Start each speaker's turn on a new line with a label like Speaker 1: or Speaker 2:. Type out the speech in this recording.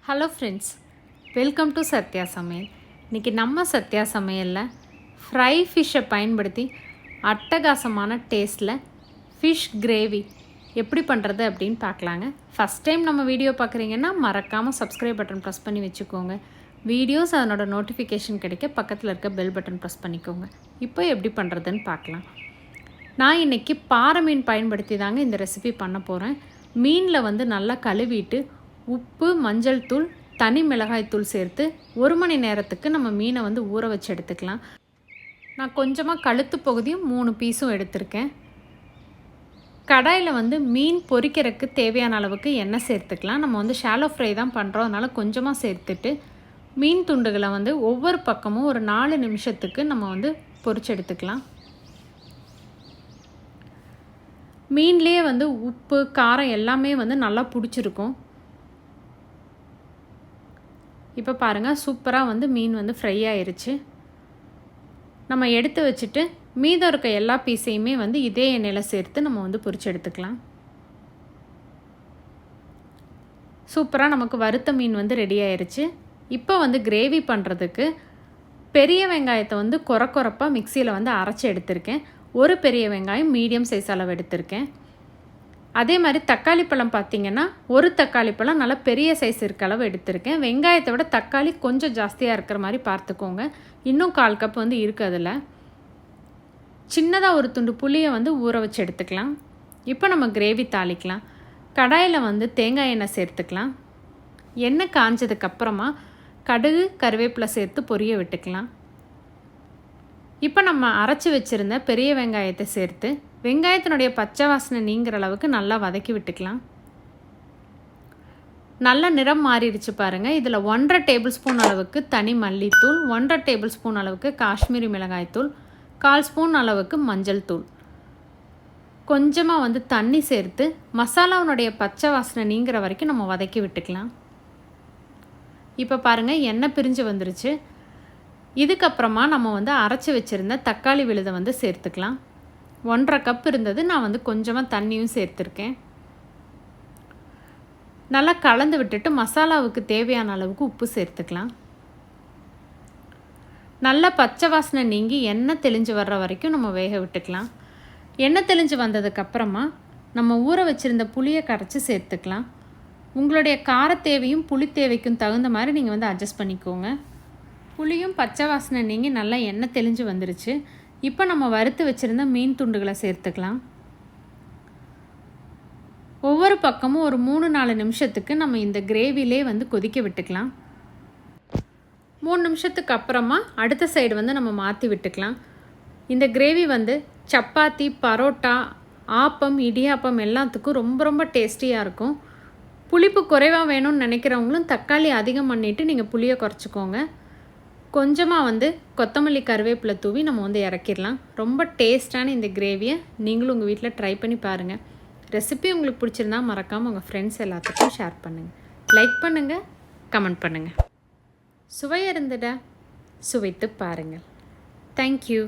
Speaker 1: Hello friends, welcome to Sathya சமையல். இன்றைக்கி நம்ம சத்யா சமையலில் ஃப்ரை ஃபிஷ்ஷை பயன்படுத்தி அட்டகாசமான டேஸ்ட்டில் ஃபிஷ் கிரேவி எப்படி பண்ணுறது அப்படின்னு பார்க்கலாங்க. ஃபஸ்ட் டைம் நம்ம வீடியோ பார்க்குறீங்கன்னா மறக்காமல் சப்ஸ்கிரைப் பட்டன் ப்ரெஸ் பண்ணி வச்சுக்கோங்க. வீடியோஸ் அதனோட நோட்டிஃபிகேஷன் கிடைக்க பக்கத்தில் இருக்க பெல் பட்டன் ப்ரெஸ் பண்ணிக்கோங்க. இப்போ எப்படி பண்ணுறதுன்னு பார்க்கலாம். நான் இன்றைக்கி பாறை மீன் பயன்படுத்தி தாங்க இந்த ரெசிபி பண்ண போகிறேன். மீனில் நல்லா கழுவிட்டு உப்பு, மஞ்சள் தூள், தனி மிளகாய் தூள் சேர்த்து 1 மணி நேரத்துக்கு நம்ம மீனை ஊற வச்சு எடுத்துக்கலாம். நான் கொஞ்சமாக கழுத்து பகுதியும் 3 பீஸும் எடுத்திருக்கேன். கடாயில் மீன் பொரிக்கிறதுக்கு தேவையான அளவுக்கு எண்ணெய் சேர்த்துக்கலாம். நம்ம ஷாலோ ஃப்ரை தான் பண்ணுறோம், அதனால் கொஞ்சமாக சேர்த்துட்டு மீன் துண்டுகளை ஒவ்வொரு பக்கமும் ஒரு 4 நிமிஷத்துக்கு நம்ம பொரிச்சு எடுத்துக்கலாம். மீன்லேயே உப்பு, காரம் எல்லாமே நல்லா பிடிச்சிருக்கும். இப்போ பாருங்கள், சூப்பராக மீன் ஃப்ரை ஆயிருச்சு. நம்ம எடுத்து வச்சுட்டு மீதம் இருக்க எல்லா பீஸையுமே இதே எண்ணெயில் சேர்த்து நம்ம பொரிச்சு எடுத்துக்கலாம். சூப்பராக நமக்கு வறுத்த மீன் ரெடி ஆயிருச்சு. இப்போ கிரேவி பண்ணுறதுக்கு பெரிய வெங்காயத்தை கொரப்பாக மிக்சியில் அரைச்சி எடுத்திருக்கேன். ஒரு பெரிய வெங்காயம் மீடியம் சைஸ் அளவு எடுத்திருக்கேன். அதே மாதிரி தக்காளி பழம் பார்த்திங்கன்னா ஒரு தக்காளி பழம் நல்லா பெரிய சைஸ் இருக்க அளவு எடுத்திருக்கேன். வெங்காயத்தை விட தக்காளி கொஞ்சம் ஜாஸ்தியாக இருக்கிற மாதிரி பார்த்துக்கோங்க. இன்னும் 1/4 கப் இருக்குது. அதில் சின்னதாக ஒரு துண்டு புளியை ஊற வச்சு எடுத்துக்கலாம். இப்போ நம்ம கிரேவி தாளிக்கலாம். கடாயில் தேங்காய் எண்ணெய் சேர்த்துக்கலாம். எண்ணெய் காஞ்சதுக்கப்புறமா கடுகு, கருவேப்பிலை சேர்த்து பொரிய விட்டுக்கலாம். இப்போ நம்ம அரைச்சி வச்சுருந்த பெரிய வெங்காயத்தை சேர்த்து வெங்காயத்தினுடைய பச்சை வாசனை நீங்கிற அளவுக்கு நல்லா வதக்கி விட்டுக்கலாம். நல்ல நிறம் மாறிடுச்சு பாருங்கள். இதில் 1.5 டேபிள் ஸ்பூன் அளவுக்கு தனி மல்லித்தூள், 1.5 டேபிள் ஸ்பூன் அளவுக்கு காஷ்மீரி மிளகாய்த்தூள், 1/4 ஸ்பூன் அளவுக்கு மஞ்சள் தூள், கொஞ்சமாக தண்ணி சேர்த்து மசாலாவுடைய பச்சை வாசனை நீங்கிற வரைக்கும் நம்ம வதக்கி விட்டுக்கலாம். இப்போ பாருங்கள், எண்ணெய் பிரிஞ்சு வந்துருச்சு. இதுக்கப்புறமா நம்ம அரைச்சி வச்சுருந்த தக்காளி விழுதை சேர்த்துக்கலாம். 1.5 கப் இருந்தது, நான் கொஞ்சமாக தண்ணியும் சேர்த்துருக்கேன். நல்லா கலந்து விட்டுட்டு மசாலாவுக்கு தேவையான அளவுக்கு உப்பு சேர்த்துக்கலாம். நல்லா பச்சை வாசனை நீங்கி எண்ணெய் தெளிஞ்சு வர்ற வரைக்கும் நம்ம வேக விட்டுக்கலாம். எண்ணெய் தெளிஞ்சு வந்ததுக்கப்புறமா நம்ம ஊற வச்சுருந்த புளியை கரைச்சி சேர்த்துக்கலாம். உங்களுடைய கார தேவையும் புளி தேவைக்கும் தகுந்த மாதிரி நீங்கள் அட்ஜஸ்ட் பண்ணிக்கோங்க. புளியும் பச்சை வாசனை நீங்கி நல்லா எண்ணெய் தெளிஞ்சு வந்துருச்சு. இப்போ நம்ம வறுத்து வச்சுருந்த மீன் துண்டுகளை சேர்த்துக்கலாம். ஒவ்வொரு பக்கமும் ஒரு 3-4 நிமிஷத்துக்கு நம்ம இந்த கிரேவிலே கொதிக்க விட்டுக்கலாம். 3 நிமிஷத்துக்கு அப்புறமா அடுத்த சைடு நம்ம மாற்றி விட்டுக்கலாம். இந்த கிரேவி சப்பாத்தி, பரோட்டா, ஆப்பம், இடியாப்பம் எல்லாத்துக்கும் ரொம்ப ரொம்ப டேஸ்டியாக இருக்கும். புளிப்பு குறைவாக வேணும்னு நினைக்கிறவங்களும் தக்காளி அதிகம் பண்ணிவிட்டு நீங்கள் புளியை குறைச்சிக்கோங்க. கொஞ்சமாக கொத்தமல்லி, கருவேப்பிலை தூவி நம்ம இறக்கிடலாம். ரொம்ப டேஸ்டான இந்த கிரேவியை நீங்களும் உங்கள் வீட்டில் ட்ரை பண்ணி பாருங்கள். ரெசிபி உங்களுக்கு பிடிச்சிருந்தா மறக்காமல் உங்கள் ஃப்ரெண்ட்ஸ் எல்லாத்துக்கும் ஷேர் பண்ணுங்கள், லைக் பண்ணுங்கள், கமெண்ட் பண்ணுங்கள். சுவையாக இருந்துடா, சுவைத்து பாருங்கள். தேங்க்யூ.